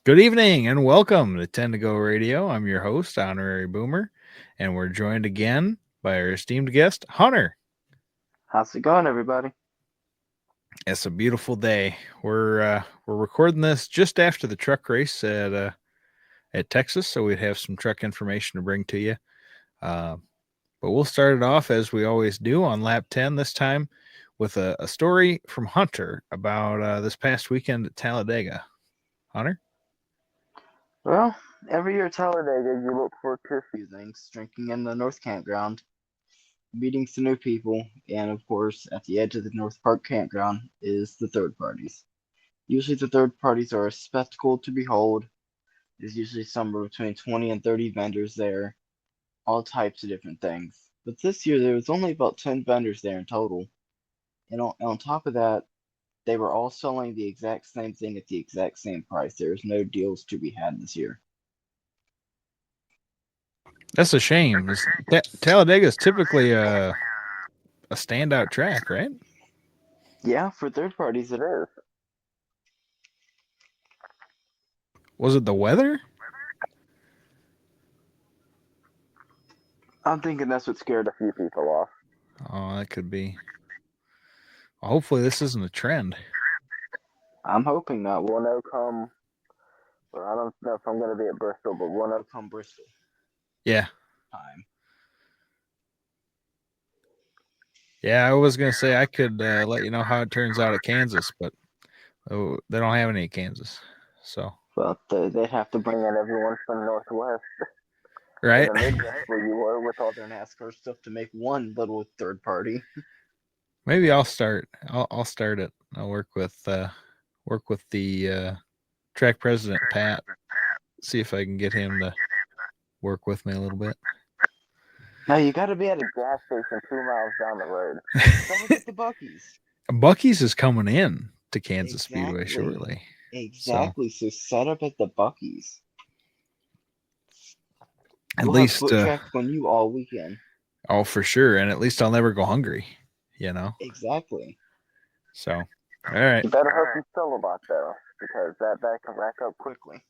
Good evening and welcome to 10 to Go Radio. I'm your host, Honorary Boomer, and we're joined again by our esteemed guest, Hunter. How's it going, everybody? It's a beautiful day. We're recording this just after the truck race at Texas, so we'd have some truck information to bring to you. Uh, but we'll start it off as we always do on lap 10 this time with a story from Hunter about this past weekend at Talladega. Hunter? Well, every year at Talladega, you look forward to a few things: drinking in the North Campground, meeting some new people, and of course, at the edge of the North Park Campground is the third parties. Usually, the third parties are a spectacle to behold. There's usually somewhere between 20 and 30 vendors there, all types of different things. But this year, there was only about 10 vendors there in total. And on top of that, they were all selling the exact same thing at the exact same price. There was no deals to be had this year. That's a shame. Talladega is typically a standout track, right? Yeah, for third parties, it is. Was it the weather? I'm thinking that's what scared a few people off. Oh, that could be. Well, hopefully, this isn't a trend. I'm hoping not. We'll know come. Well, I don't know if I'm going to be at Bristol, but we'll know come Bristol Yeah. time. Yeah, I was going to say I could let you know how it turns out at Kansas, but they don't have any at Kansas. So, But they'd have to bring in everyone from Northwest or right? the Midwest where you were with all their NASCAR stuff to make one little third party. Maybe I'll start. I'll start it. I'll work with the track president Pat. See if I can get him to work with me a little bit. Now you got to be at a gas station 2 miles down the road. Start at the Buc-ee's. Bucky's is coming in to Kansas Speedway Exactly. shortly. Exactly. So set up at the Buc-ee's. At We'll have least, foot traffic on you all weekend. oh, for sure. And at least I'll never go hungry, you know? Exactly. So, all right. You better hope you sell a lot though, because that can rack up quickly.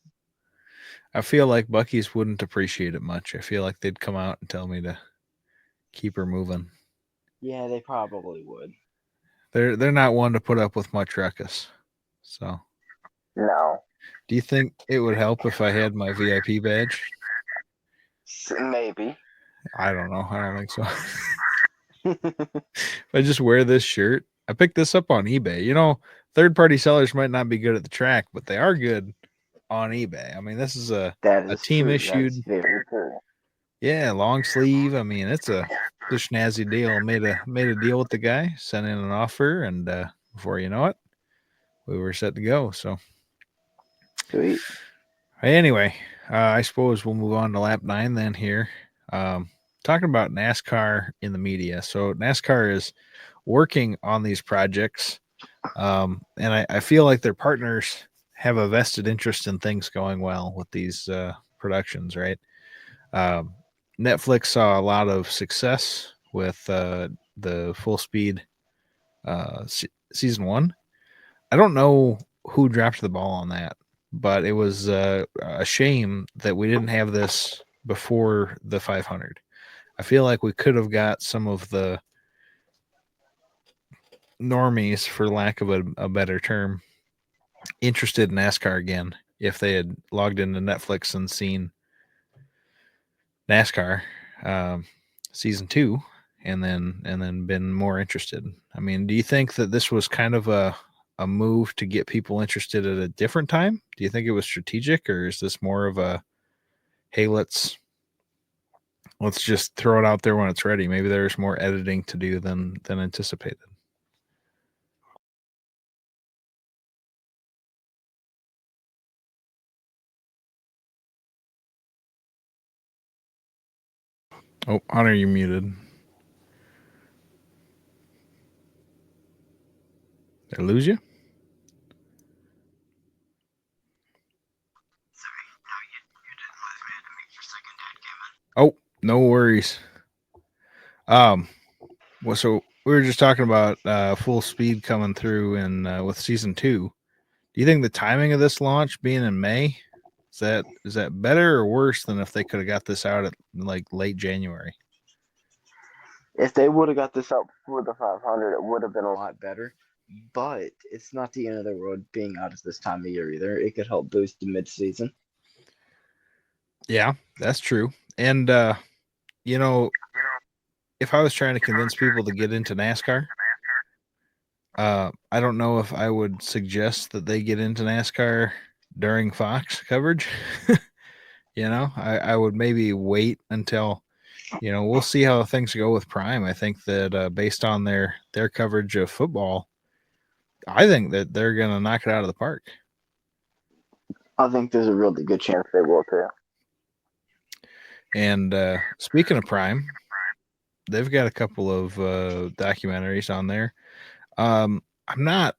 I feel like Bucky's wouldn't appreciate it much. I feel like they'd come out and tell me to keep her moving. Yeah, they probably would. They're not one to put up with much ruckus. So, No. do you think it would help if I had my VIP badge? Maybe. I don't know. I don't think so. If I just wear this shirt, I picked this up on eBay. You know, third party sellers might not be good at the track, but they are good on eBay. I mean, this is a team That issued. is very true. Yeah, long sleeve. I mean, it's a snazzy deal. Made a deal with the guy, sent in an offer, and before you know it, we were set to go. So, Sweet. anyway, I suppose we'll move on to lap 9 then here. Talking about NASCAR in the media. So NASCAR is working on these projects, and I feel like their partners have a vested interest in things going well with these productions, right? Um, Netflix saw a lot of success with the Full Speed season 1. I don't know who dropped the ball on that, but it was a shame that we didn't have this before the 500. I feel like we could have got some of the normies, for lack of a better term, interested in NASCAR again if they had logged into Netflix and seen NASCAR um, season 2 and then been more interested. I mean, do you think that this was kind of a move to get people interested at a different time? Do you think it was strategic, or is this more of a hey, let's just throw it out there when it's ready? Maybe there's more editing to do than anticipated. Oh, Hunter, you muted. Did I lose you? Oh, no worries. Well, so we were just talking about full speed coming through and with season 2. Do you think the timing of this launch being in May is that better or worse than if they could have got this out at like late January? If they would have got this out for the 500, it would have been a lot better. But it's not the end of the world being out at this time of year either. It could help boost the mid-season. Yeah, that's true. And you know, if I was trying to convince people to get into NASCAR, I don't know if I would suggest that they get into NASCAR during Fox coverage. I would maybe wait until we'll see how things go with Prime. I think that based on their coverage of football, I think that they're gonna knock it out of the park. I think there's a really good chance they will too. And speaking of Prime, they've got a couple of documentaries on there. I'm not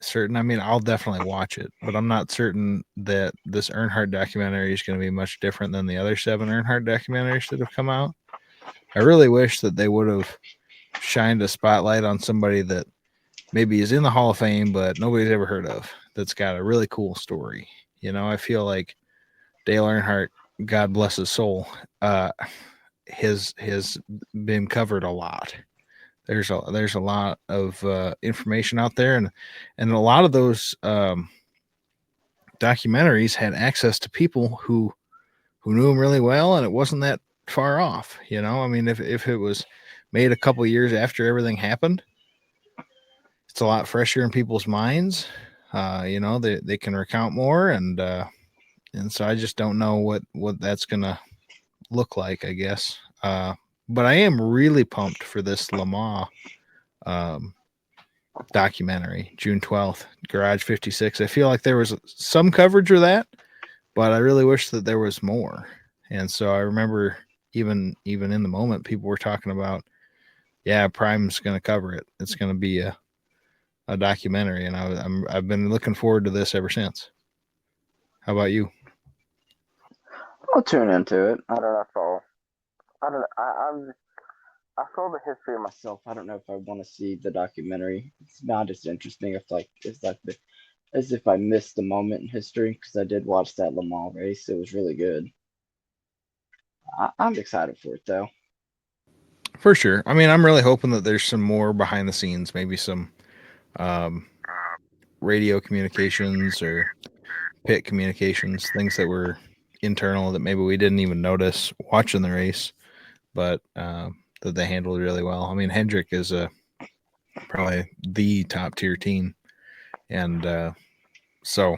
certain. I mean, I'll definitely watch it, but I'm not certain that this Earnhardt documentary is going to be much different than the other 7 Earnhardt documentaries that have come out. I really wish that they would have shined a spotlight on somebody that maybe is in the Hall of Fame, but nobody's ever heard of, that's got a really cool story. I feel like Dale Earnhardt, God bless his soul, has been covered a lot. There's a lot of information out there, and a lot of those documentaries had access to people who knew him really well, and it wasn't that far off. I mean, if it was made a couple years after everything happened, it's a lot fresher in people's minds. They can recount more, and so I just don't know what that's gonna look like, I guess. But I am really pumped for this Le Mans documentary, June 12th, Garage 56. I feel like there was some coverage of that, but I really wish that there was more. And so I remember even in the moment, people were talking about, yeah, Prime's going to cover it. It's going to be a documentary, and I've been looking forward to this ever since. How about you? I'll tune into it. I don't know if I'll. I don't. I saw the history myself. I don't know if I want to see the documentary. It's not as interesting if as if I missed the moment in history, because I did watch that Le Mans race. It was really good. I'm excited for it though. For sure. I mean, I'm really hoping that there's some more behind the scenes, maybe some radio communications or pit communications, things that were internal that maybe we didn't even notice watching the race, but that they handled really well. I mean, Hendrick is probably the top tier team, and so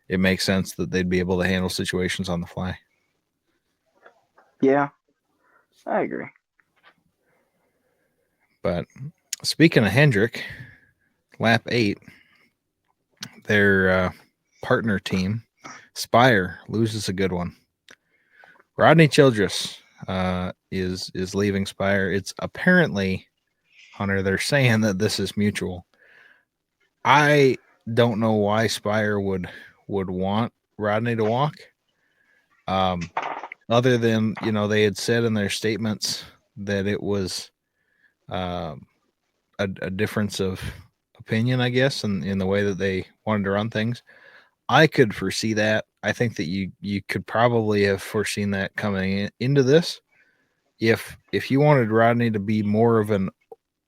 it makes sense that they'd be able to handle situations on the fly. Yeah, I agree. But speaking of Hendrick, lap 8, their partner team, Spire, loses a good one. Rodney Childress is leaving Spire. It's apparently, Hunter, they're saying that this is mutual. I don't know why Spire would want Rodney to walk. Other than, they had said in their statements that it was a difference of opinion, I guess, in the way that they wanted to run things. I could foresee that. I think that you could probably have foreseen that coming into this. If you wanted Rodney to be more of an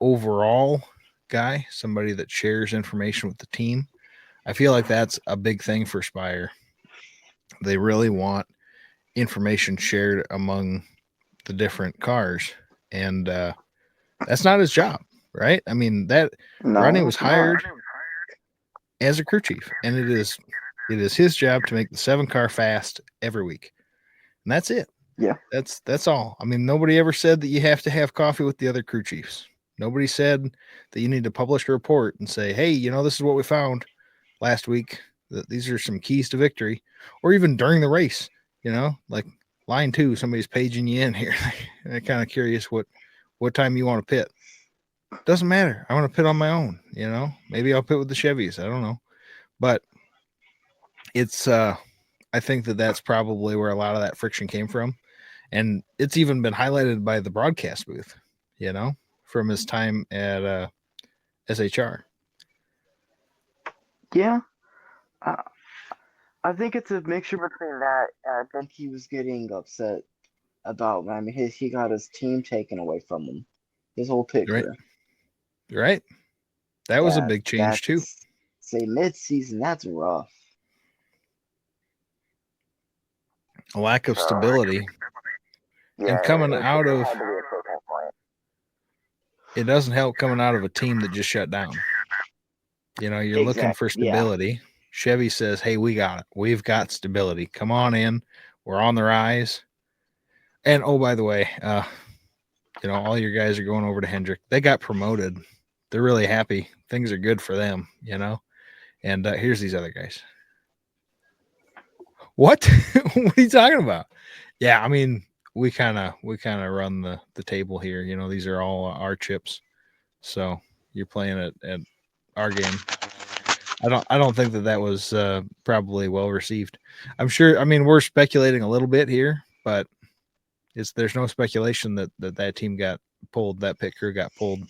overall guy, somebody that shares information with the team, I feel like that's a big thing for Spire. They really want information shared among the different cars, and that's not his job, right? I mean, that Rodney was hired as a crew chief, and it is his job to make the 7-car fast every week, and that's it. Yeah, that's all. I mean, nobody ever said that you have to have coffee with the other crew chiefs. Nobody said that you need to publish a report and say, hey, this is what we found last week, that these are some keys to victory, or even during the race, like line 2, somebody's paging you in here. I'm kind of curious what time you want to pit. Doesn't matter. I want to pit on my own, maybe I'll pit with the Chevys. I don't know. But it's, I think that that's probably where a lot of that friction came from. And it's even been highlighted by the broadcast booth, from his time at SHR. Yeah. I, I think it's a mixture between that and I think he was getting upset about. I mean, he got his team taken away from him, his whole pit Right. crew. Right. That was a big change too. That's say mid-season. That's rough. A lack of So stability. And yeah, coming it out of had to be a focal point. it doesn't help coming out of a team that just shut down. You know, you're looking for Exactly. Yeah. stability. Chevy says, "Hey, we got it. We've got stability. Come on in. We're on the rise." And oh, by the way, you know, all your guys are going over to Hendrick. They got promoted. They're really happy. Things are good for them, you know. And here's these other guys. What? What are you talking about? Yeah, I mean, we kind of run the table here. You know, these are all our chips. So you're playing at our game. I don't think that was probably well received. I'm sure. I mean, we're speculating a little bit here, but there's no speculation that team got pulled. That pit crew got pulled and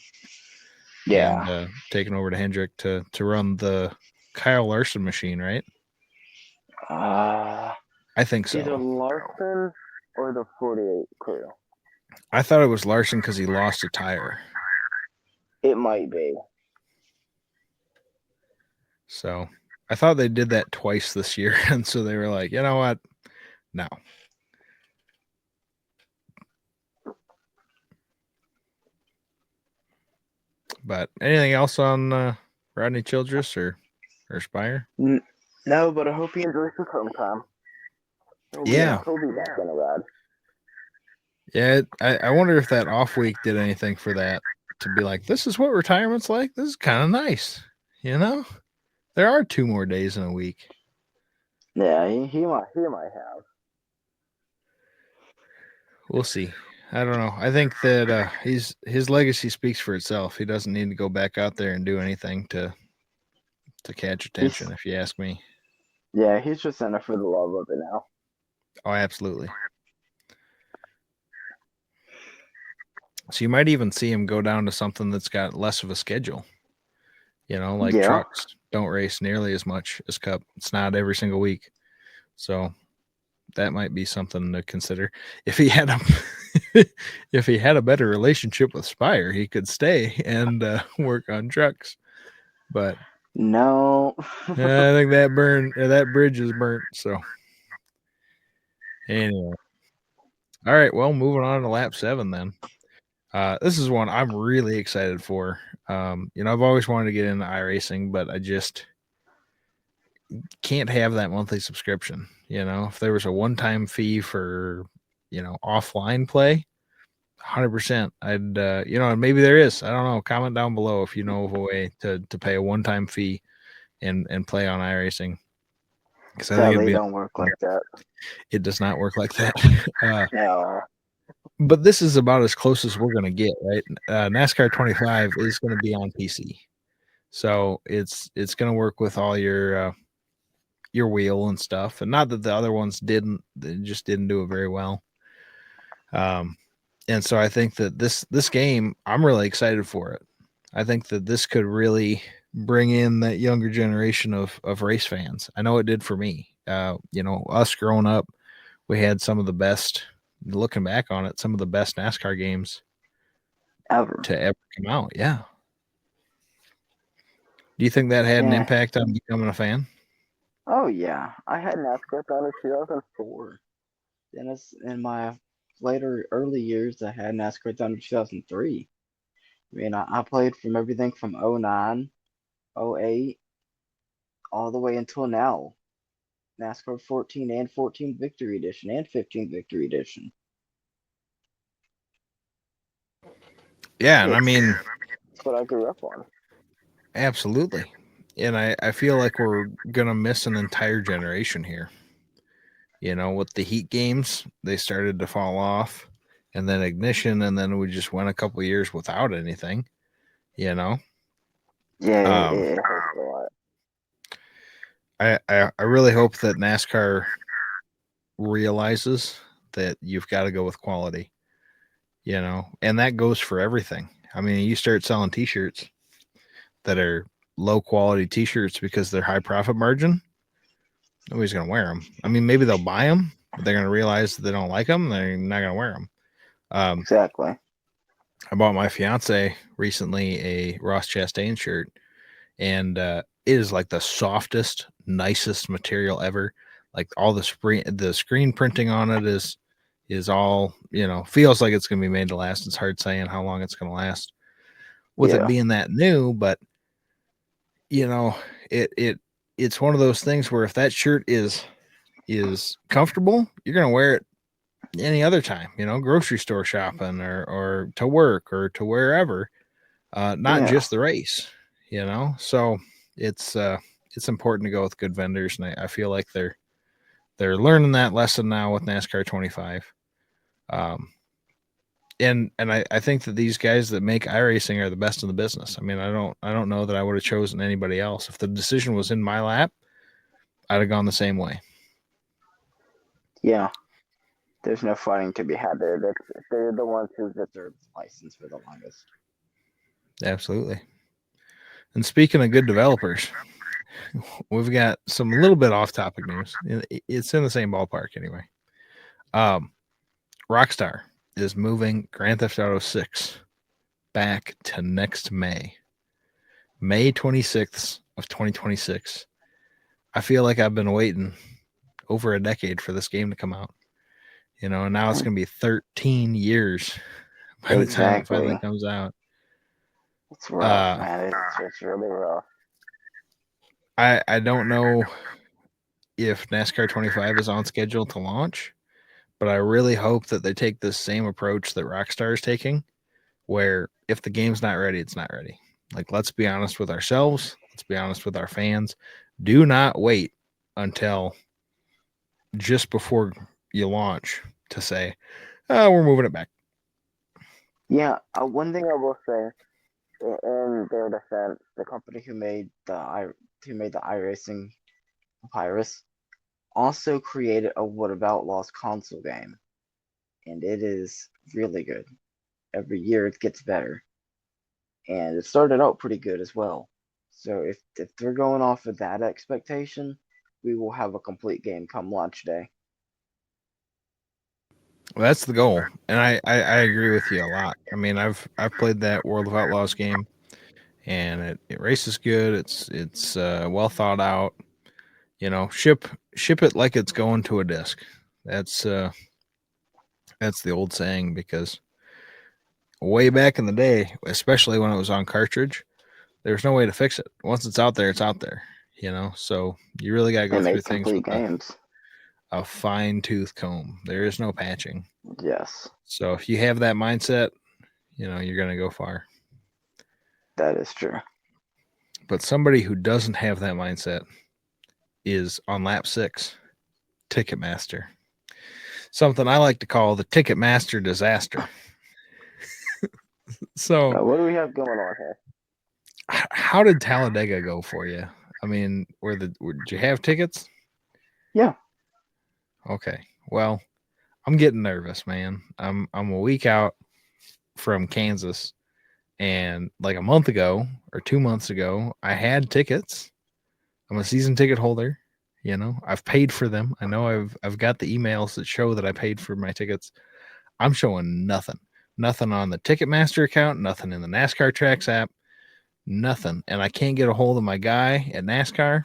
Yeah. taken over to Hendrick to run the Kyle Larson machine, right? Uh, I think either so. Larson or the 48 crew. I thought it was Larson because he lost a tire. It might be. So I thought they did that twice this year, and so they were like, you know what? No. But anything else on Rodney Childress or Spire? No, but I hope he enjoys his home time. Yeah. He'll be back in a ride. Yeah, I wonder if that off week did anything for that to be like, this is what retirement's like. This is kind of nice. You know, there are 2 more days in a week. Yeah, he might have. We'll see. I don't know. I think that his legacy speaks for itself. He doesn't need to go back out there and do anything to catch attention, if you ask me. Yeah, he's just in it for the love of it now. Oh, absolutely. So you might even see him go down to something that's got less of a schedule. You know, like Yeah. trucks don't race nearly as much as Cup. It's not every single week. So that might be something to consider. If he had a better relationship with Spire, he could stay and work on trucks. But no, I think that bridge is burnt. So anyway, all right. Well, moving on to lap 7 then. This is one I'm really excited for. You know, I've always wanted to get into iRacing, but I just can't have that monthly subscription. You know, if there was a one-time fee for, you know, offline play, 100%. I'd, you know, and maybe there is. I don't know. Comment down below if you know of a way to pay a one-time fee and play on iRacing. Because I think sadly, don't work like that. it does not work like that. No. But this is about as close as we're going to get, right? NASCAR 25 is going to be on PC, so it's going to work with all your wheel and stuff. And not that the other ones didn't; they just didn't do it very well. And so I think that this game, I'm really excited for it. I think that this could really bring in that younger generation of race fans. I know it did for me. You know, us growing up, we had some of the best. Looking back on it, some of the best NASCAR games Ever. to ever come out. Yeah. Do you think that had an impact on becoming a fan? Oh yeah, I had NASCAR down in 2004. Then it's in my early years, I had NASCAR down in 2003. I mean, I played from everything from 09, 08, all the way until now. NASCAR 14 and 14 Victory Edition and 15 Victory Edition. Yeah, and I mean, that's what I grew up on. Absolutely. And I feel like we're gonna miss an entire generation here. You know, with the Heat games, they started to fall off, and then Ignition, and then we just went a couple years without anything. You know, Yeah, it hurts a lot. I really hope that NASCAR realizes that you've got to go with quality. You know, and that goes for everything. I mean, you start selling T-shirts that are low quality T-shirts because they're high profit margin. Nobody's gonna wear them. I mean, maybe they'll buy them, but they're gonna realize that they don't like them. They're not gonna wear them. Exactly. I bought my fiance recently a Ross Chastain shirt, and it is like the softest, nicest material ever. Like all the screen printing on it is all, feels like it's gonna be made to last. It's hard saying how long it's gonna last with it Yeah. being that new, but you know, it's one of those things where if that shirt is comfortable, you're gonna wear it any other time, grocery store shopping or to work or to wherever, not Yeah. just the race, So it's important to go with good vendors, and I feel like they're learning that lesson now with NASCAR 25. Um, and I think that these guys that make iRacing are the best in the business. I mean, I don't know that I would have chosen anybody else. If the decision was in my lap, I'd have gone the same way. Yeah. There's no fighting to be had there. They're the ones who deserve the license for the longest. Absolutely. And speaking of good developers, we've got some little bit off topic news. It's in the same ballpark anyway. Rockstar is moving Grand Theft Auto 6 back to next May 26th of 2026. I feel like I've been waiting over a decade for this game to come out. And now it's going to be 13 years by the time it finally Exactly. comes out. It's rough, man. It's really rough. I don't know if NASCAR 25 is on schedule to launch, but I really hope that they take this same approach that Rockstar is taking, where if the game's not ready, it's not ready. Like, let's be honest with ourselves. Let's be honest with our fans. Do not wait until just before you launch to say, oh, we're moving it back. Yeah. One thing I will say, in their defense, the company who made the iRacing Papyrus also created a What About Outlaws console game, and it is really good. Every year it gets better, and it started out pretty good as well. So if they're going off of that expectation, we will have a complete game come launch day. Well, that's the goal, and I agree with you a lot. I mean, I've played that World of Outlaws game, and it races good. It's well thought out. Ship it like it's going to a disc. That's the old saying, because way back in the day, especially when it was on cartridge, there's no way to fix it. Once it's out there, it's out there. So you really got to They go through made things complete with games. a fine tooth comb. There is no patching. Yes, So if you have that mindset, you're going to go far. that is true. But somebody who doesn't have that mindset is on lap 6, Ticketmaster. Something I like to call the Ticketmaster disaster. So, What do we have going on here? how did Talladega go for you? I mean, did you have tickets? Yeah. Okay. Well, I'm getting nervous, man. I'm a week out from Kansas, and like a month ago or 2 months ago, I had tickets. I'm a season ticket holder. I've paid for them. I know I've got the emails that show that I paid for my tickets. I'm showing nothing on the Ticketmaster account, nothing in the NASCAR Tracks app, nothing. And I can't get a hold of my guy at NASCAR.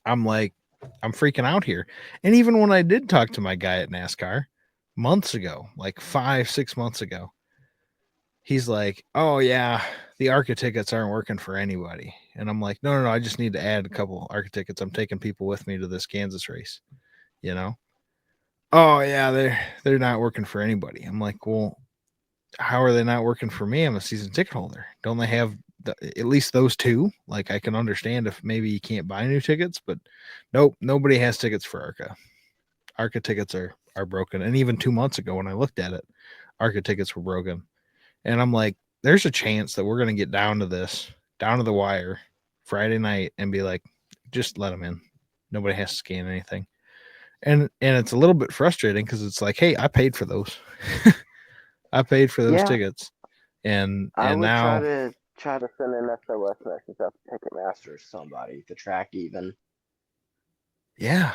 I'm freaking out here. And even when I did talk to my guy at NASCAR months ago, like 5-6 months ago, he's like, oh yeah, the ARCA tickets aren't working for anybody. And I'm like, no, I just need to add a couple ARCA tickets. I'm taking people with me to this Kansas race, you know? Oh yeah, they're not working for anybody. I'm like, well, how are they not working for me? I'm a season ticket holder. Don't they have at least those two? Like, I can understand if maybe you can't buy new tickets, but nope, nobody has tickets for ARCA. ARCA tickets are broken. And even 2 months ago when I looked at it, ARCA tickets were broken. And I'm like, there's a chance that we're going to get down to the wire Friday night and be like, just let them in. Nobody has to scan anything. And it's a little bit frustrating because it's like, hey, I paid for those. I paid for those Yeah. tickets. And I would now try to send an SOS message up to Ticketmaster or somebody, the track even. Yeah,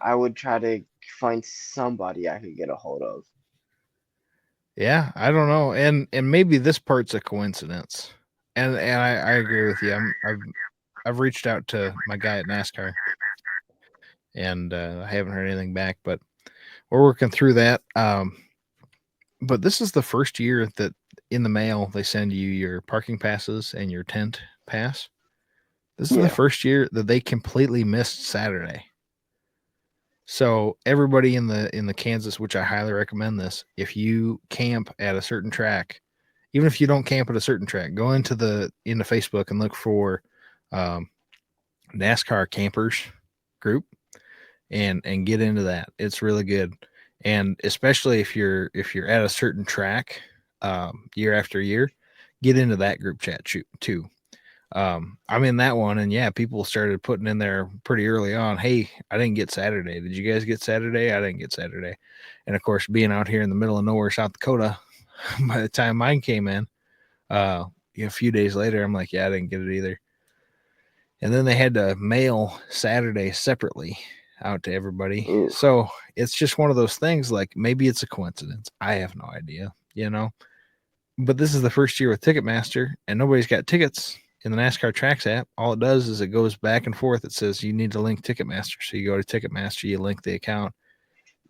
I would try to find somebody I could get a hold of. yeah, I don't know, and maybe this part's a coincidence, and I agree with you. I've reached out to my guy at NASCAR, and I haven't heard anything back, but we're working through that. But this is the first year that in the mail they send you your parking passes and your tent pass. This is the Yeah. first year that they completely missed Saturday. So everybody in the Kansas, which I highly recommend this, if you camp at a certain track, even if you don't camp at a certain track, go into Facebook and look for um, NASCAR campers group and get into that. It's really good, and especially if you're at a certain track year after year, get into that group chat too. I'm in that one, and yeah, people started putting in there pretty early on. Hey, I didn't get Saturday. Did you guys get Saturday? I didn't get Saturday. And of course, being out here in the middle of nowhere, South Dakota, by the time mine came in, a few days later, I'm like, yeah, I didn't get it either. And then they had to mail Saturday separately out to everybody. Ooh. So it's just one of those things. Like maybe it's a coincidence. I have no idea. But this is the first year with Ticketmaster, and nobody's got tickets in the NASCAR Tracks app. All it does is it goes back and forth. It says you need to link Ticketmaster. So you go to Ticketmaster, you link the account,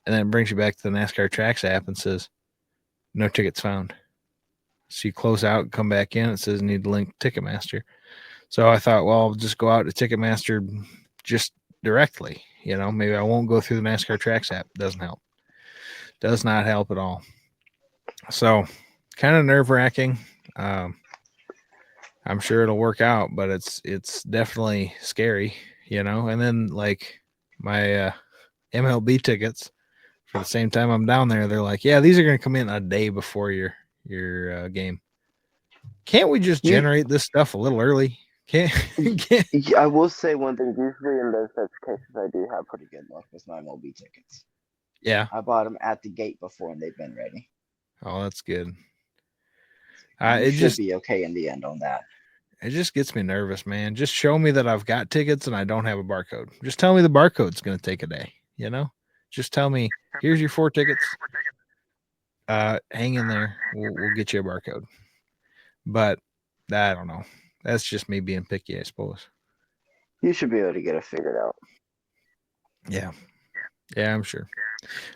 and then it brings you back to the NASCAR Tracks app and says no tickets found. So you close out and come back in. It says need to link Ticketmaster. So I thought, well, I'll just go out to Ticketmaster just directly. Maybe I won't go through the NASCAR Tracks app. Doesn't help. Does not help at all. So kind of nerve wracking. I'm sure it'll work out, but it's definitely scary. And then like my MLB tickets for the same time I'm down there, they're like, yeah, these are going to come in a day before your game. Can't we just You, generate this stuff a little early? Can't, can't I will say one thing. Usually in those types of cases, I do have pretty good luck with my MLB tickets. yeah. I bought them at the gate before, and they've been ready. Oh, that's good. You It should just be okay in the end on that. it just gets me nervous, man. Just show me that I've got tickets and I don't have a barcode. Just tell me the barcode's going to take a day. Just tell me, here's your 4 tickets. Hang in there. We'll get you a barcode. But I don't know. That's just me being picky, I suppose. You should be able to get it figured out. Yeah. Yeah, I'm sure.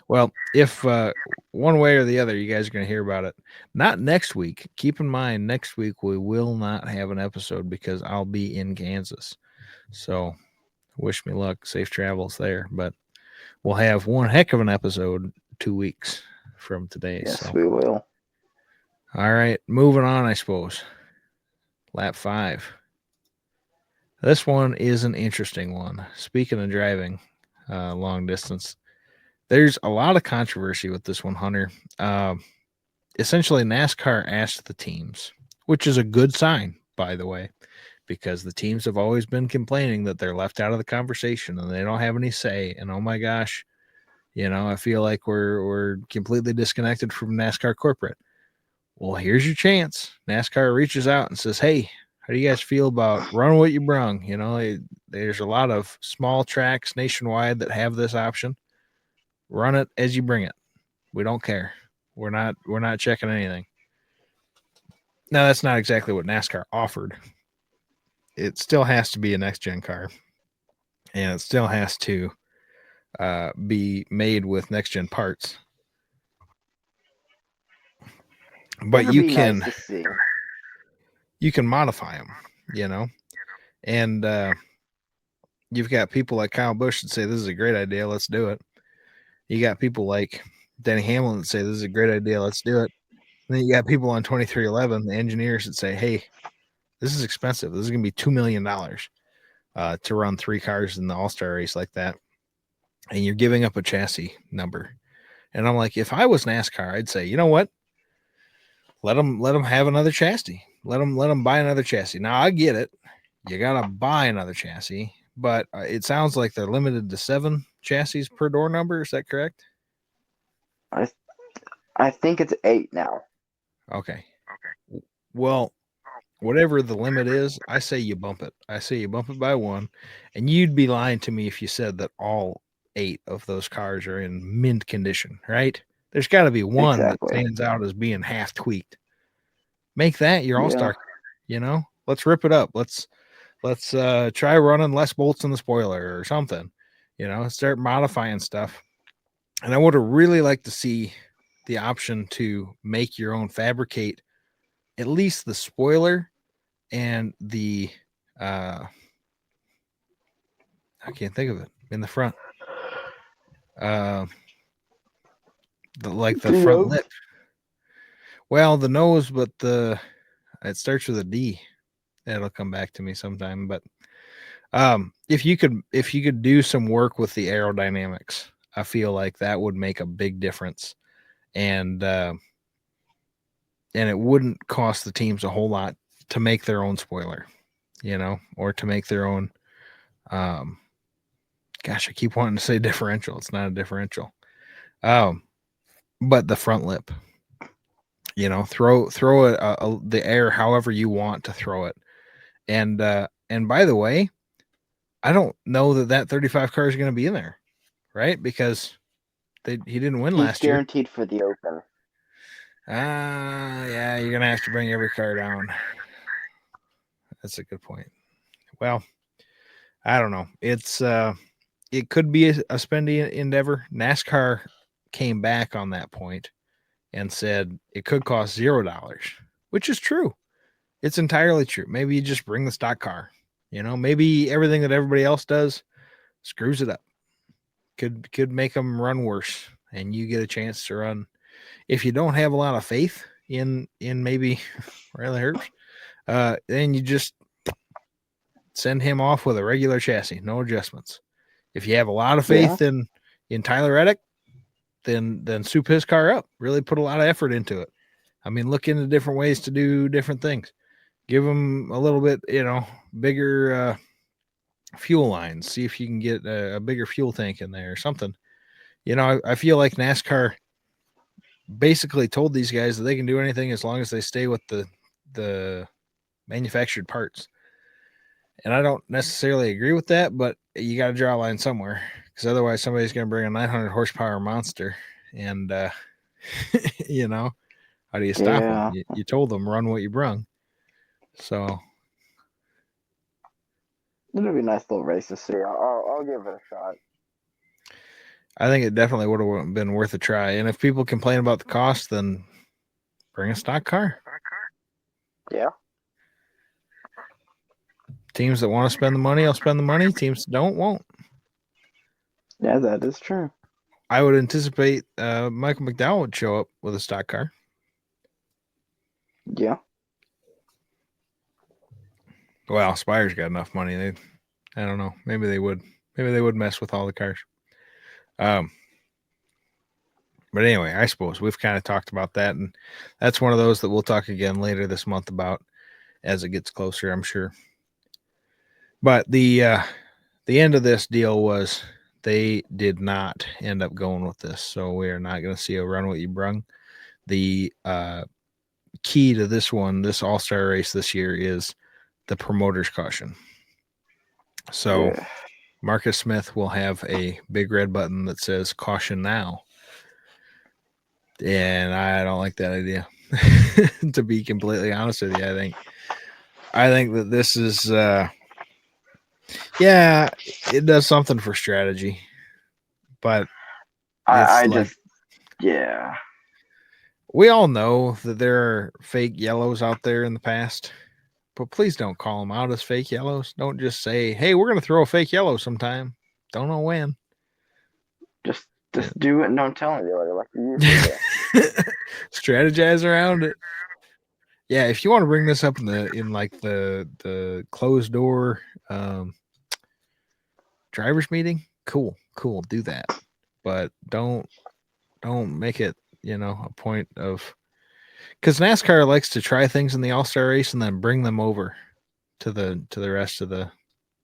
Well, if one way or the other, you guys are going to hear about it. Not next week. Keep in mind, next week we will not have an episode because I'll be in Kansas. So wish me luck. Safe travels there. But we'll have one heck of an episode 2 weeks from today. Yes, So, we will. all right. Moving on, I suppose. Lap 5. This one is an interesting one. Speaking of driving long distance, there's a lot of controversy with this one, Hunter. Essentially, NASCAR asked the teams, which is a good sign, by the way, because the teams have always been complaining that they're left out of the conversation and they don't have any say. And oh my gosh, I feel like we're completely disconnected from NASCAR corporate. Well, here's your chance. NASCAR reaches out and says, "Hey, how do you guys feel about run what you brung?" There's a lot of small tracks nationwide that have this option. Run it as you bring it. We don't care. We're not checking anything. Now that's not exactly what NASCAR offered. It still has to be a next gen car, and it still has to be made with next gen parts. But That'd be nice to see. you can modify them, and you've got people like Kyle Busch that say this is a great idea, let's do it. You got people like Denny Hamlin that say this is a great idea, let's do it. And then you got people on 2311, the engineers that say, hey, this is expensive. This is going to be $2 million to run 3 cars in the All-Star race like that. And you're giving up a chassis number. And I'm like, if I was NASCAR, I'd say, you know what? Let them have another chassis. Let them buy another chassis. Now I get it. You got to buy another chassis, but it sounds like they're limited to 7 chassis per door number. Is that correct? I think it's 8 now. Okay. Well, whatever the limit is, I say you bump it. I say you bump it by one, and you'd be lying to me if you said that all 8 of those cars are in mint condition, right? There's got to be one that Exactly. stands out as being half tweaked. Make that your Yeah. all-star car, Let's rip it up. Let's try running less bolts in the spoiler or something. Start modifying stuff. And I would have really liked to see the option to make your own, fabricate at least the spoiler and the I can't think of it in the front. The front Nose. lip. Well, the nose, but it starts with a D. That'll come back to me sometime. But if you could do some work with the aerodynamics, I feel like that would make a big difference, and it wouldn't cost the teams a whole lot to make their own spoiler, or to make their own. Gosh, I keep wanting to say differential. It's not a differential. But the front lip, throw it the air however you want to throw it, and by the way, I don't know that 35 car is going to be in there, right? Because he didn't win He's last year. guaranteed for the Open. Yeah, you're gonna have to bring every car down. That's a good point. Well, I don't know. It could be a spendy endeavor. NASCAR came back on that point and said it could cost $0, which is true. It's entirely true. Maybe you just bring the stock car. Maybe everything that everybody else does screws it up. Could make them run worse, and you get a chance to run. If you don't have a lot of faith in maybe Riley Herbst, then you just send him off with a regular chassis, no adjustments. If you have a lot of faith in Tyler Reddick, then soup his car up. Really put a lot of effort into it. I mean, look into different ways to do different things. Give him a little bit, bigger fuel lines. See if you can get a bigger fuel tank in there or something. I feel like NASCAR basically told these guys that they can do anything as long as they stay with the manufactured parts. And I don't necessarily agree with that, but you got to draw a line somewhere, because otherwise somebody's going to bring a 900 horsepower monster, and how do you stop them? You told them run what you brung. So it'll be a nice little race to see. I'll give it a shot. I think it definitely would have been worth a try. And if people complain about the cost, then bring a stock car. Yeah. Teams that want to spend the money, will spend the money. Teams that don't, won't. Yeah, that is true. I would anticipate Michael McDowell would show up with a stock car. Yeah. Well, Spire's got enough money. I don't know. Maybe they would. Maybe they would mess with all the cars. But anyway, I suppose we've kind of talked about that, and that's one of those that we'll talk again later this month about as it gets closer, I'm sure. But the end of this deal was they did not end up going with this, so we are not going to see a run what you brung. The key to this all-star race this year is the promoter's caution. So Marcus Smith will have a big red button that says caution now. And I don't like that idea. To be completely honest with you, I think that this is it does something for strategy. But we all know that there are fake yellows out there in the past, but please don't call them out as fake yellows. Don't just say, hey, we're going to throw a fake yellow sometime. Don't know when. Just do it and don't tell anybody like you usually do. Strategize around it. Yeah, if you want to bring this up in the closed door drivers meeting, cool, do that. But don't make it, a point of, because NASCAR likes to try things in the all-star race and then bring them over to the rest of the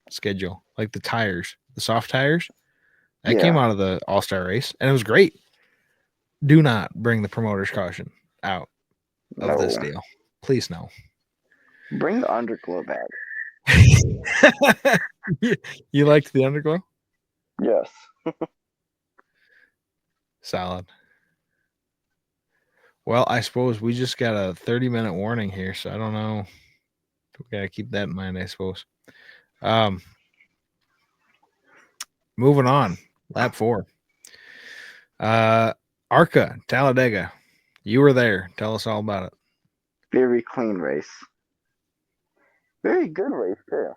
schedule, like the tires, the soft tires. That came out of the all-star race, and it was great. Do not bring the promoter's caution out of this deal. Please no. Bring the underglow back. You liked the underglow? Yes. Solid. Well, I suppose we just got a 30-minute warning here, so I don't know. We gotta keep that in mind, I suppose. Moving on, lap 4. ARCA, Talladega. You were there. Tell us all about it. Very clean race. Very good race, too.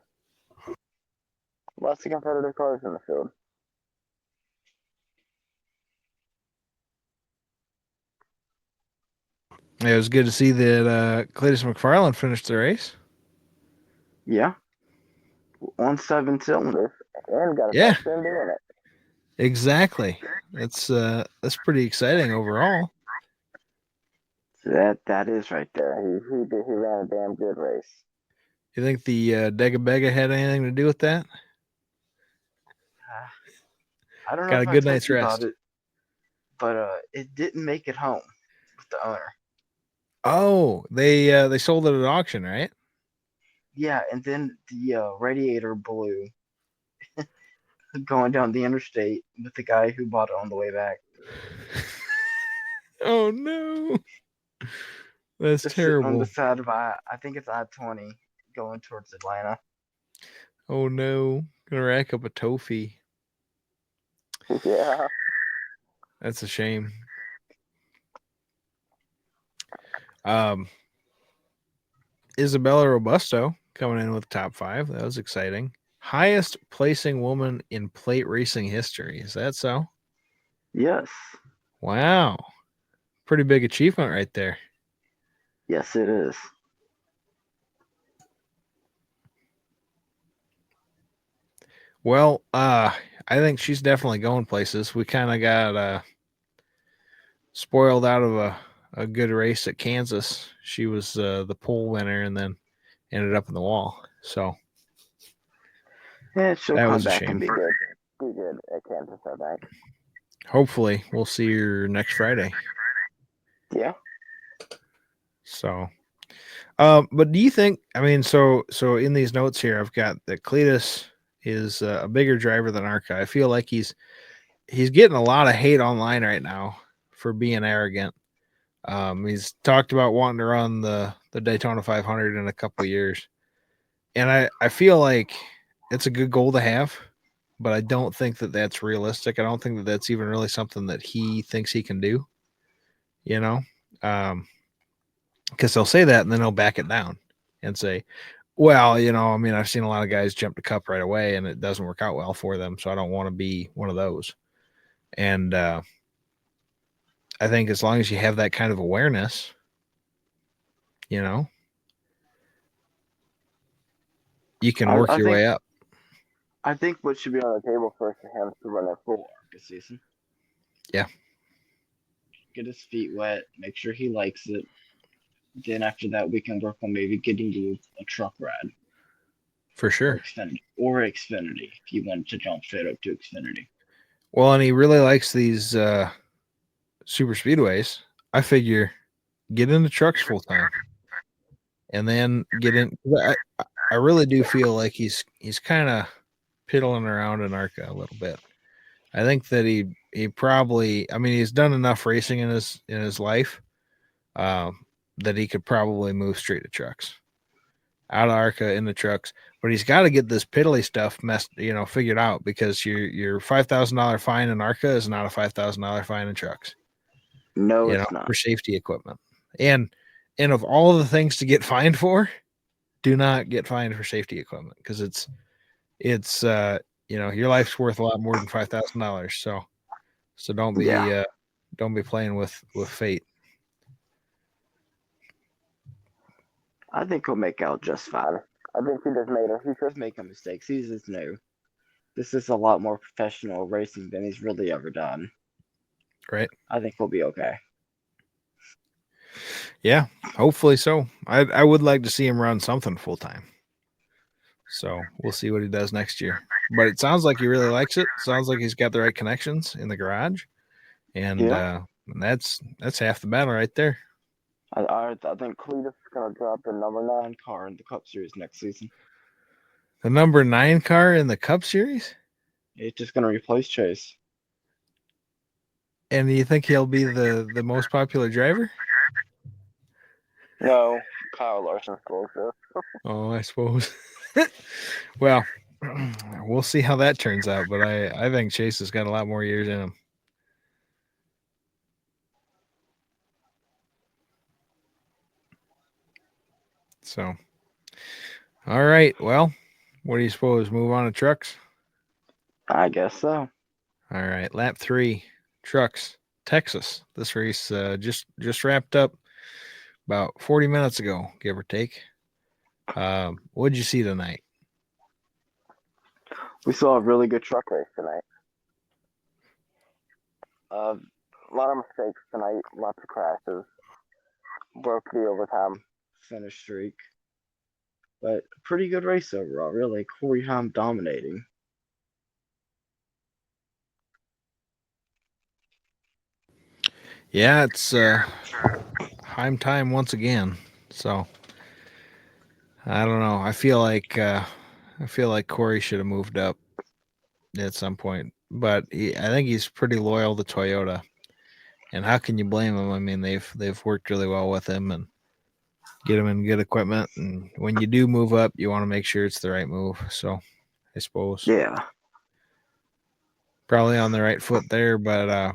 Lots of competitive cars in the field. It was good to see that Cletus McFarland finished the race. Yeah. On 7 cylinders. And got a Yeah, top 10 doing it. exactly. That's pretty exciting overall. So that is right there. He ran a damn good race. You think the Dega Bega had anything to do with that? I don't know Got a if I good told night's you about rest. it, but it didn't make it home with the owner. Oh, they sold it at auction, right? Yeah, and then the radiator blew going down the interstate with the guy who bought it on the way back. Oh no, that's Just sitting on the terrible. side of I think it's I-20 going towards Atlanta. Oh no, gonna rack up a tow fee. Yeah. That's a shame. Um, Isabella Robusto coming in with top 5. That was exciting. Highest placing woman in plate racing history. Is that so? Yes. Wow. Pretty big achievement right there. Yes, it is. Well, I think she's definitely going places. We kind of got spoiled out of a good race at Kansas. She was the pole winner and then ended up in the wall. So Yeah, she'll that come was a back and shame. be good. Be good at Kansas, I think. Hopefully, we'll see her next Friday. Yeah. So, but do you think? I mean, so in these notes here, I've got that Cletus is a bigger driver than Arca. I feel like he's getting a lot of hate online right now for being arrogant. He's talked about wanting to run the Daytona 500 in a couple of years, and I feel like it's a good goal to have, but I don't think that that's realistic. I don't think that that's even really something that he thinks he can do. You know, because they'll say that and then they'll back it down and say, well, you know, I mean, I've seen a lot of guys jump the cup right away and it doesn't work out well for them, so I don't want to be one of those. And I think as long as you have that kind of awareness, you know, you can work I your think way up. I think what should be on the table first for him is to run a full ARCA season. Yeah. Get his feet wet, make sure he likes it. Then after that, we can work on maybe getting you a truck ride For sure. or Xfinity if you wanted to jump straight up to Xfinity. Well, and he really likes these super speedways. I figure get into trucks full time, and then get in. I really do feel like he's kind of piddling around in ARCA a little bit. I think that he probably. I mean, he's done enough racing in his life that he could probably move straight to trucks, out of ARCA into trucks. But he's got to get this piddly stuff figured out, because your $5,000 fine in ARCA is not a $5,000 fine in trucks. No, it's not. For safety equipment. And of all the things to get fined for, do not get fined for safety equipment, because it's your life's worth a lot more than $5,000. So don't be playing with fate. I think he'll make out just fine. I think he does make mistakes. He's just new. This is a lot more professional racing than he's really ever done. Right. I think he'll be okay. Yeah, hopefully so. I would like to see him run something full time. So we'll see what he does next year. But it sounds like he really likes it. Sounds like he's got the right connections in the garage. And that's half the battle right there. I think Cletus is gonna drop the number 9 car in the Cup Series next season. The number 9 car in the Cup Series? It's just gonna replace Chase. And do you think he'll be the most popular driver? No, Kyle Larson's closer. Oh, I suppose. Well, we'll see how that turns out, but I think Chase has got a lot more years in him. So, all right. Well, what do you suppose? Move on to trucks? I guess so. All right. Lap 3, trucks, Texas. This race just wrapped up about 40 minutes ago, give or take. What'd you see tonight? We saw a really good truck race tonight. A lot of mistakes tonight, lots of crashes. Broke the overtime finish streak. But a pretty good race overall, really. Corey Heim dominating. Yeah, it's Heim time once again. So I don't know. I feel like Corey should have moved up at some point, but I think he's pretty loyal to Toyota. And how can you blame him? I mean, they've worked really well with him and get him in good equipment. And when you do move up, you want to make sure it's the right move. So I suppose Yeah. probably on the right foot there, but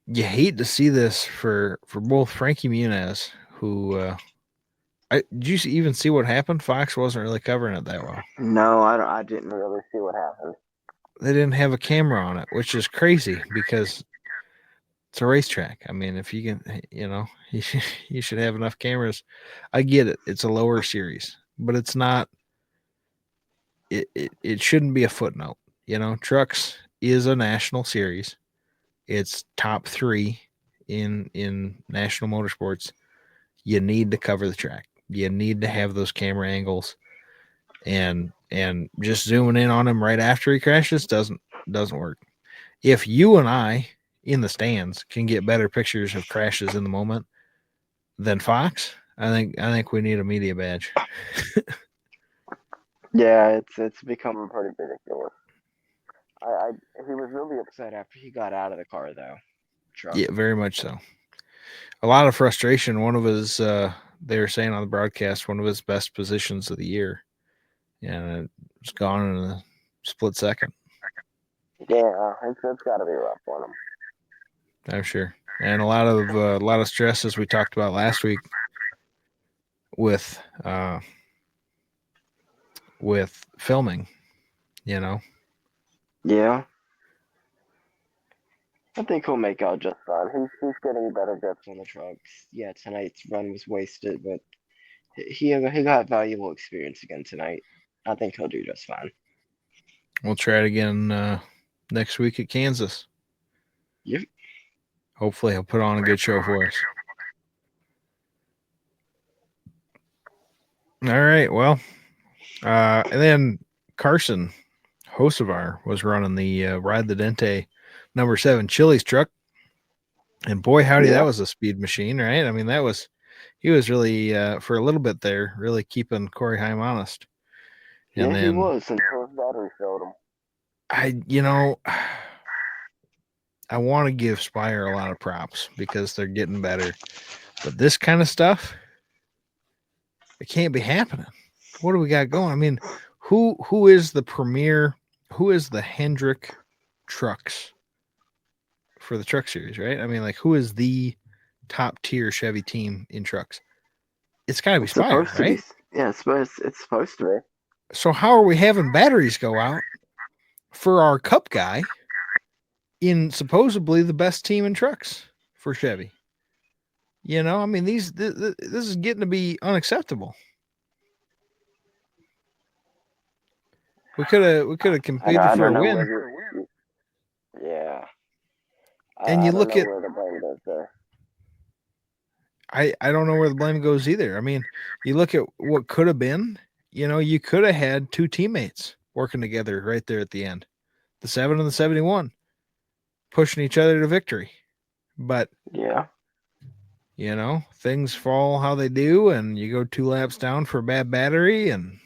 you hate to see this for both Frankie Muniz, who did you even see what happened? Fox wasn't really covering it that well. No, I didn't really see what happened. They didn't have a camera on it, which is crazy because it's a racetrack. I mean, if you can, you should have enough cameras. I get it. It's a lower series, but it's not. It shouldn't be a footnote. Trucks is a national series. It's top 3 in national motorsports. You need to cover the track. You need to have those camera angles, and just zooming in on him right after he crashes doesn't work. If you and I in the stands can get better pictures of crashes in the moment than Fox, I think we need a media badge. Yeah, it's becoming pretty ridiculous. He was really upset after he got out of the car though. Truck. Yeah, very much so. A lot of frustration. One of his, they were saying on the broadcast, one of his best positions of the year, and it's gone in a split second. Yeah, it's got to be rough on him. I'm sure, and a lot of stress as we talked about last week with filming. Yeah. I think he'll make out just fine. He's getting better grips on the trucks. Yeah, tonight's run was wasted, but he got valuable experience again tonight. I think he'll do just fine. We'll try it again next week at Kansas. Yep. Hopefully he'll put on a good show for us. All right. Well, and then Carson Hocevar was running the Ride the Dente number 7 Chili's truck. And boy, howdy, that was a speed machine, right? I mean, he was really, for a little bit there, really keeping Corey Heim honest. And then, he was until his battery failed him. I want to give Spire a lot of props because they're getting better. But this kind of stuff, it can't be happening. What do we got going? I mean, who is the premier? Who is the Hendrick trucks for the truck series, right? I mean, like, who is the top tier Chevy team in trucks? It's got to be Spire, right? Yeah, it's supposed to be. So how are we having batteries go out for our Cup guy in supposedly the best team in trucks for Chevy? I mean, this is getting to be unacceptable. We could have competed for a win. Yeah. And you look at where the blame goes there. I don't know where the blame goes either. I mean, you look at what could have been. You could have had 2 teammates working together right there at the end, the 7 and the 71, pushing each other to victory. But yeah, you know, things fall how they do, and you go 2 laps down for a bad battery, and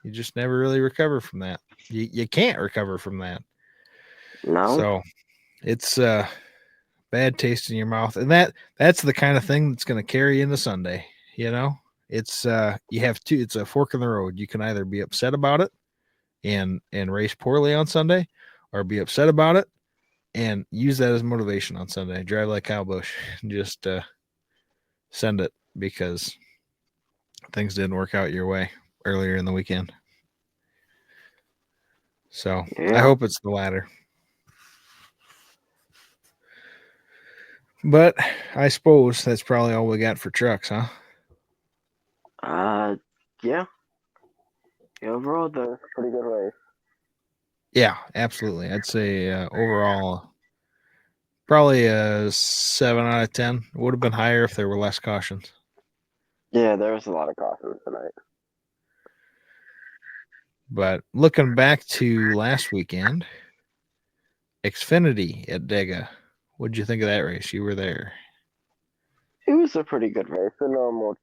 you just never really recover from that. You can't recover from that. No. So it's bad taste in your mouth, and that's the kind of thing that's going to carry into Sunday. You know, it's you have two. It's a fork in the road. You can either be upset about it and race poorly on Sunday, or be upset about it and use that as motivation on Sunday. Drive like Kyle Busch, and just send it because things didn't work out your way earlier in the weekend. So I hope it's the latter. But I suppose that's probably all we got for trucks, huh? Yeah. Overall, though, pretty good race. Yeah, absolutely. I'd say overall, probably a 7 out of 10. It would have been higher if there were less cautions. Yeah, there was a lot of cautions tonight. But looking back to last weekend, Xfinity at Dega. What'd you think of that race? You were there. It was a pretty good race, a normal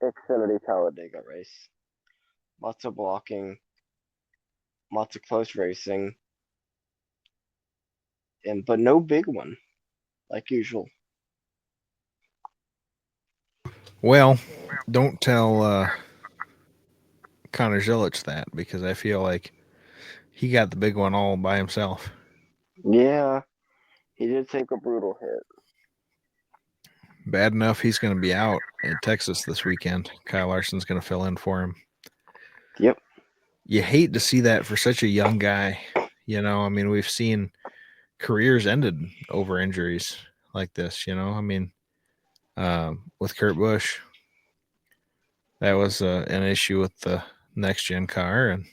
Xfinity Talladega race. Lots of blocking, lots of close racing, but no big one, like usual. Well, don't tell Connor Zilich that, because I feel like he got the big one all by himself. Yeah, he did take a brutal hit. Bad enough he's going to be out in Texas this weekend. Kyle Larson's going to fill in for him. Yep. You hate to see that for such a young guy. You know, I mean, we've seen careers ended over injuries like this, you know. I mean, with Kurt Busch, that was an issue with the next gen car. And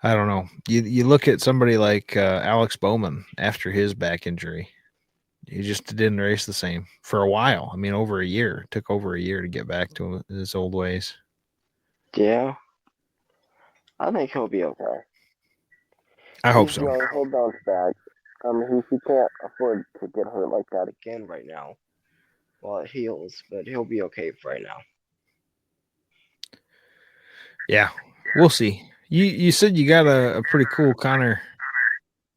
I don't know. You look at somebody like Alex Bowman after his back injury. He just didn't race the same for a while. I mean, over a year. It took over a year to get back to his old ways. Yeah. I think he'll be okay. I hope so. Young, he'll bounce back. He can't afford to get hurt like that again right now while it heals, but he'll be okay for right now. Yeah, we'll see. You said you got a pretty cool Connor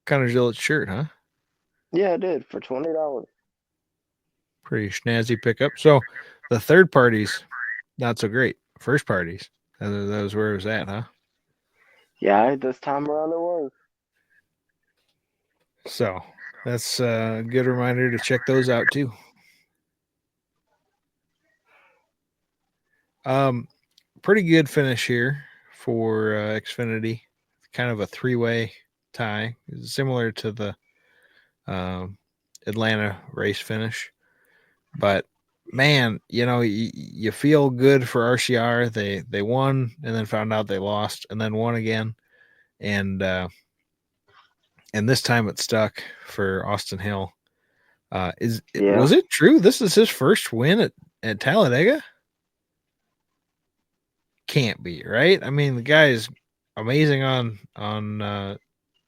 Zilich shirt, huh? Yeah, I did for $20. Pretty snazzy pickup. So the third parties, not so great. First parties, that was where it was at, huh? Yeah, this time around it was. So that's a good reminder to check those out too. Pretty good finish here for Xfinity. Kind of a 3-way tie, similar to the Atlanta race finish. But man, you know, you feel good for RCR. They won and then found out they lost and then won again, and this time it stuck for Austin Hill. Was it true? This is his first win at Talladega? Can't be, right? I mean, the guy is amazing on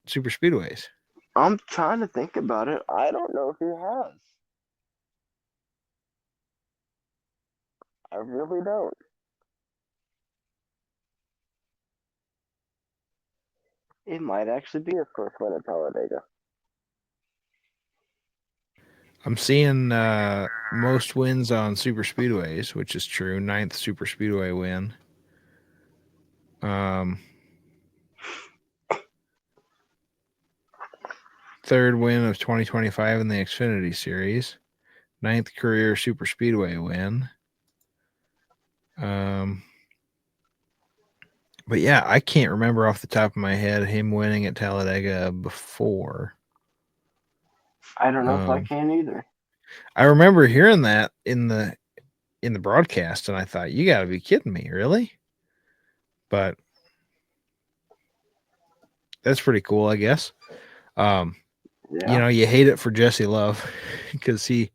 super speedways. I'm trying to think about it. I don't know if he has. I really don't. It might actually be his first win at Talladega. I'm seeing most wins on super speedways, which is true. 9th super speedway win. Third win of 2025 in the Xfinity Series. 9th career super speedway win. But yeah, I can't remember off the top of my head him winning at Talladega before. I don't know if I can either. I remember hearing that in the broadcast, and I thought, you got to be kidding me, really? But that's pretty cool, I guess. You know, you hate it for Jesse Love because he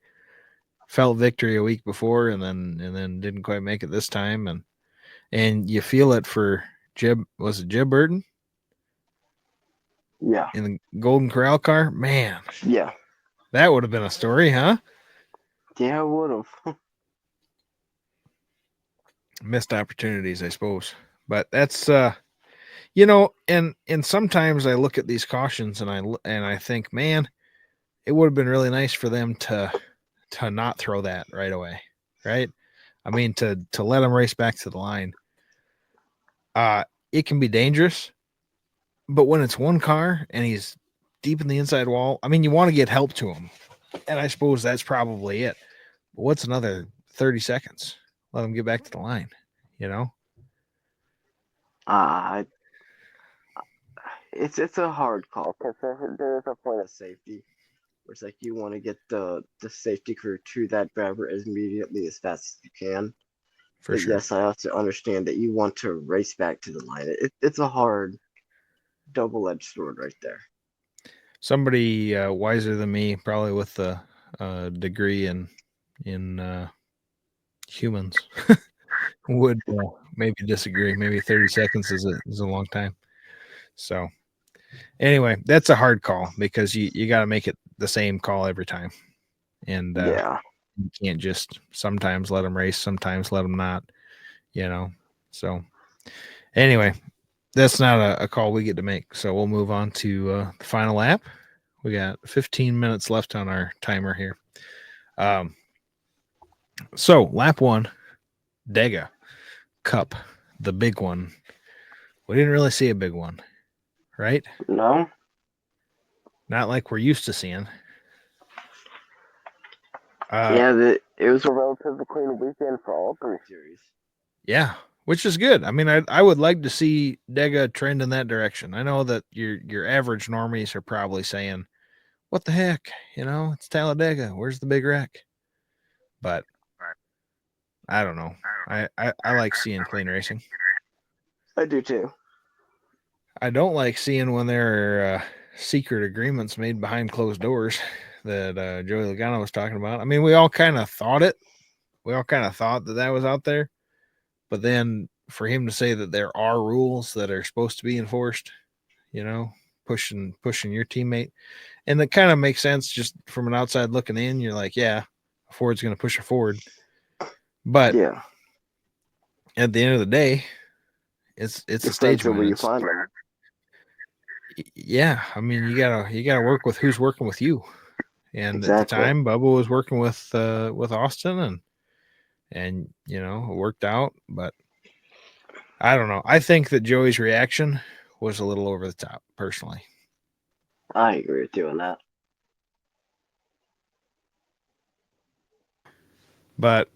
felt victory a week before and then didn't quite make it this time, and you feel it for Jeb. Was it Jeb Burton? Yeah. In the Golden Corral car, man. Yeah. That would have been a story, huh? Yeah, I would have. Missed opportunities, I suppose. But that's and sometimes I look at these cautions and I think, man, it would have been really nice for them to not throw that right away, right? I mean, to let them race back to the line. It can be dangerous, but when it's one car and he's deep in the inside wall, I mean, you want to get help to him, and I suppose that's probably it. But what's another 30 seconds? Let him get back to the line, you know? Uh, it's a hard call because there's a point of safety. Where it's like you want to get the safety crew to that driver as immediately as fast as you can. For But sure. yes, I also understand that you want to race back to the line. It's a hard double-edged sword right there. Somebody wiser than me, probably with a degree in humans, would maybe disagree. Maybe 30 seconds is a long time. So anyway, that's a hard call because you got to make it the same call every time, and Yeah, you can't just sometimes let them race, sometimes let them not. So anyway, that's not a call we get to make. So we'll move on to the final lap. We got 15 minutes left on our timer here. So lap one, Dega Cup, the big one. We didn't really see a big one, right? no, Not like we're used to seeing. yeah, it was a relatively clean weekend for all three series. Yeah, which is good. I mean, I would like to see Dega trend in that direction. I know that your average normies are probably saying, "What the heck? It's Talladega. Where's the big wreck?" But I don't know. I like seeing clean racing. I do too. I don't like seeing when there are secret agreements made behind closed doors that Joey Logano was talking about. I mean, we all kind of thought it. We all kind of thought that was out there. But then for him to say that there are rules that are supposed to be enforced, pushing your teammate, and that kind of makes sense just from an outside looking in. You're like, yeah, Ford's going to push a Ford, but Yeah, at the end of the day, it's a stage depends on win. where you find them. Yeah, I mean, you gotta work with who's working with you. And at the Exactly. time, Bubba was working with Austin, and it worked out. But I don't know. I think that Joey's reaction was a little over the top, personally. I agree with you on that. But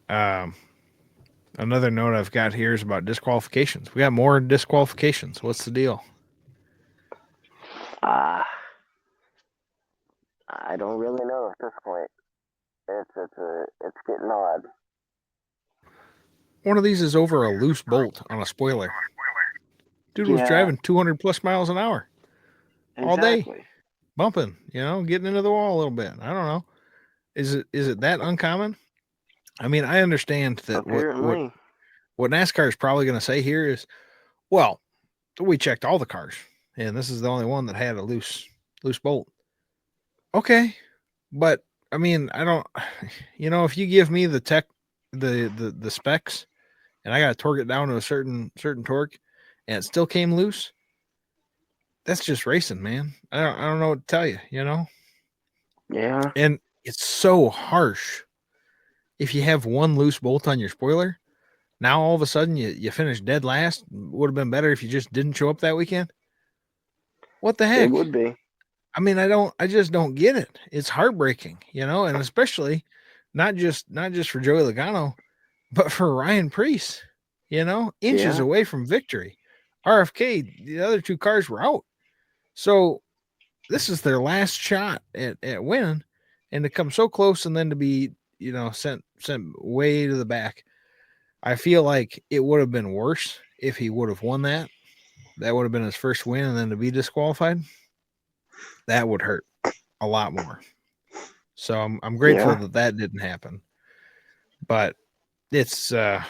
another note I've got here is about disqualifications. We got more disqualifications. What's the deal? Uh, I don't really know at this point. It's getting odd. One of these is over a loose bolt on a spoiler. Dude was Yeah, driving 200 plus miles an hour all day, exactly. bumping, getting into the wall a little bit. I don't know. Is it that uncommon? I mean, I understand that Apparently. what NASCAR is probably going to say here is, well, we checked all the cars, and this is the only one that had a loose bolt. Okay, but I mean, I don't, if you give me the tech, the specs, and I got to torque it down to a certain torque, and it still came loose, that's just racing, man. I don't know what to tell you, Yeah. and it's so harsh. If you have one loose bolt on your spoiler, now all of a sudden you finish dead last. Would have been better if you just didn't show up that weekend. What the It heck? would be. I mean, I just don't get it. It's heartbreaking, and especially not just for Joey Logano, but for Ryan Preece, inches Yeah. away from victory. RFK, the other two cars were out. So this is their last shot at winning, and to come so close and then to be, sent way to the back. I feel like it would have been worse if he would have won that. That would have been his first win, and then to be disqualified, that would hurt a lot more. So I'm grateful Yeah. that didn't happen. But it's a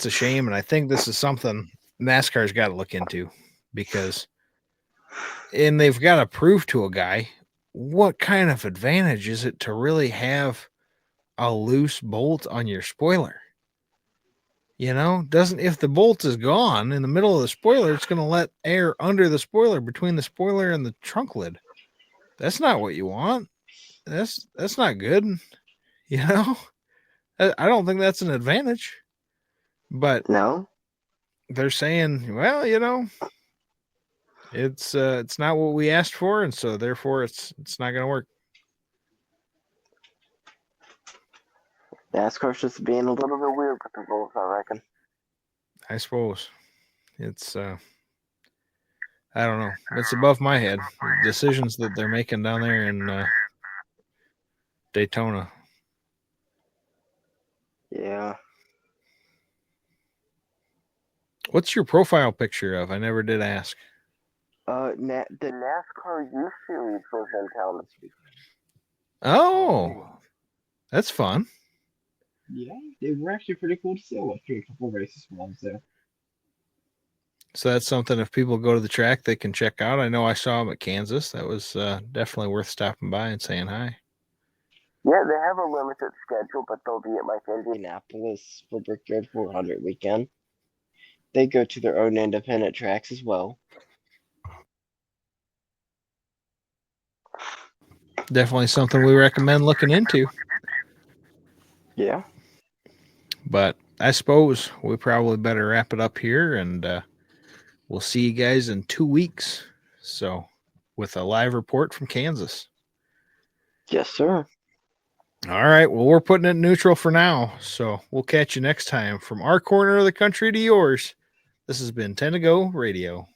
shame, and I think this is something NASCAR's got to look into because, and they've got to prove to a guy what kind of advantage is it to really have a loose bolt on your spoiler. You know, doesn't if the bolt is gone in the middle of the spoiler, it's going to let air under the spoiler between the spoiler and the trunk lid. That's not what you want. That's not good. You know, I don't think that's an advantage. But No. they're saying, well, you know, it's not what we asked for, and so therefore it's not going to work. NASCAR's just being a little bit weird with the rules, I reckon. I suppose it's I don't know. It's above my head. The decisions that they're making down there in Daytona. Yeah. What's your profile picture of? I never did ask. The NASCAR Youth Series was in town this week. Oh, that's fun. Yeah, they were actually pretty cool to see. I went through a couple races when I was there. So that's something if people go to the track, they can check out. I know I saw them at Kansas. That was definitely worth stopping by and saying hi. Yeah, they have a limited schedule, but they'll be at like Indianapolis for Brickyard 400 weekend. They go to their own independent tracks as well. Definitely something we recommend looking into. Yeah. But I suppose we probably better wrap it up here, and we'll see you guys in 2 weeks. So, with a live report from Kansas. Yes, sir. All right. Well, we're putting it neutral for now. So, we'll catch you next time from our corner of the country to yours. This has been 10 to Go Radio.